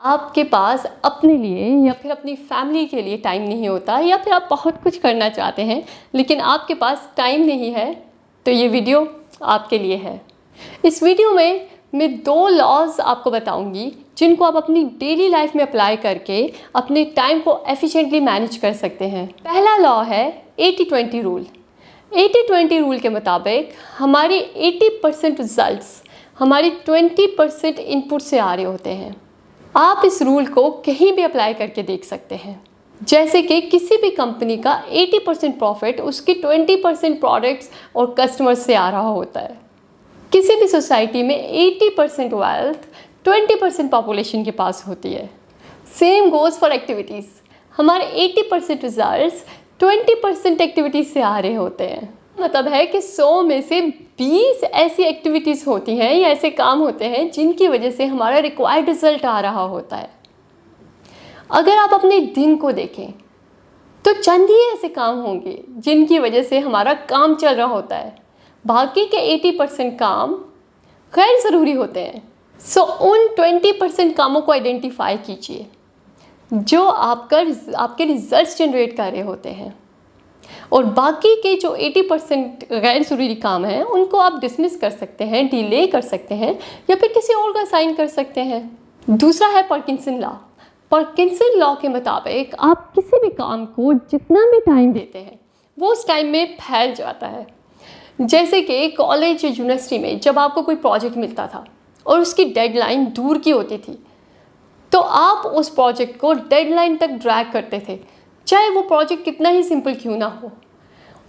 आपके पास अपने लिए या फिर अपनी फैमिली के लिए टाइम नहीं होता, या फिर आप बहुत कुछ करना चाहते हैं लेकिन आपके पास टाइम नहीं है, तो ये वीडियो आपके लिए है। इस वीडियो में मैं 2 लॉज आपको बताऊंगी जिनको आप अपनी डेली लाइफ में अप्लाई करके अपने टाइम को एफिशिएंटली मैनेज कर सकते हैं। पहला लॉ है 80-20 रूल। 80-20 रूल के मुताबिक हमारे 80% रिजल्ट्स हमारी 20% इनपुट से आ रहे होते हैं। आप इस रूल को कहीं भी अप्लाई करके देख सकते हैं। जैसे कि किसी भी कंपनी का 80% प्रॉफिट उसकी 20% प्रोडक्ट्स और कस्टमर्स से आ रहा होता है। किसी भी सोसाइटी में 80% वेल्थ 20% पॉपुलेशन के पास होती है। Same goes for activities. हमारे 80% रिजल्ट्स 20% एक्टिविटीज़ से आ रहे होते हैं। मतलब है कि 100 में से 20 ऐसी एक्टिविटीज़ होती हैं या ऐसे काम होते हैं जिनकी वजह से हमारा रिक्वायर्ड रिजल्ट आ रहा होता है। अगर आप अपने दिन को देखें तो चंद ही ऐसे काम होंगे जिनकी वजह से हमारा काम चल रहा होता है। बाकी के 80% काम गैर ज़रूरी होते हैं। सो उन 20% कामों को आइडेंटिफाई कीजिए जो आपके रिजल्ट्स जनरेट कर रहे होते हैं, और बाकी के जो 80% गैर ज़रूरी काम हैं उनको आप डिसमिस कर सकते हैं, डिले कर सकते हैं या फिर किसी और को असाइन कर सकते हैं। दूसरा है पार्किंसन लॉ। पार्किंसन लॉ के मुताबिक आप किसी भी काम को जितना भी टाइम देते हैं वो उस टाइम में फैल जाता है। जैसे कि कॉलेज या यूनिवर्सिटी में जब आपको कोई प्रोजेक्ट मिलता था और उसकी डेडलाइन दूर की होती थी, तो आप उस प्रोजेक्ट को डेडलाइन तक ड्रैग करते थे, चाहे वो प्रोजेक्ट कितना ही सिंपल क्यों ना हो।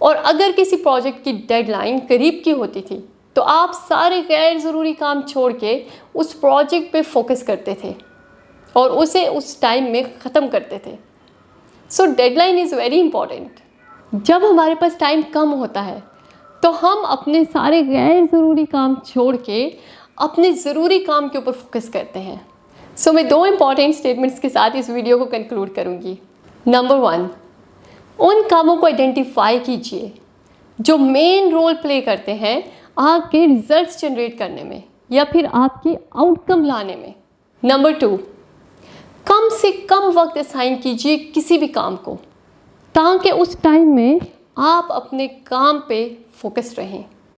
और अगर किसी प्रोजेक्ट की डेडलाइन करीब की होती थी तो आप सारे गैर ज़रूरी काम छोड़ के उस प्रोजेक्ट पे फोकस करते थे और उसे उस टाइम में ख़त्म करते थे। सो डेडलाइन इज़ वेरी इंपॉर्टेंट। जब हमारे पास टाइम कम होता है तो हम अपने सारे गैर ज़रूरी काम छोड़ के अपने ज़रूरी काम के ऊपर फोकस करते हैं। सो मैं 2 इंपॉर्टेंट स्टेटमेंट्स के साथ इस वीडियो को कंक्लूड करूँगी। नंबर 1, उन कामों को आइडेंटिफाई कीजिए जो मेन रोल प्ले करते हैं आपके रिजल्ट्स जनरेट करने में या फिर आपके आउटकम लाने में। नंबर 2, कम से कम वक्त असाइन कीजिए किसी भी काम को ताकि उस टाइम में आप अपने काम पे फोकस रहें।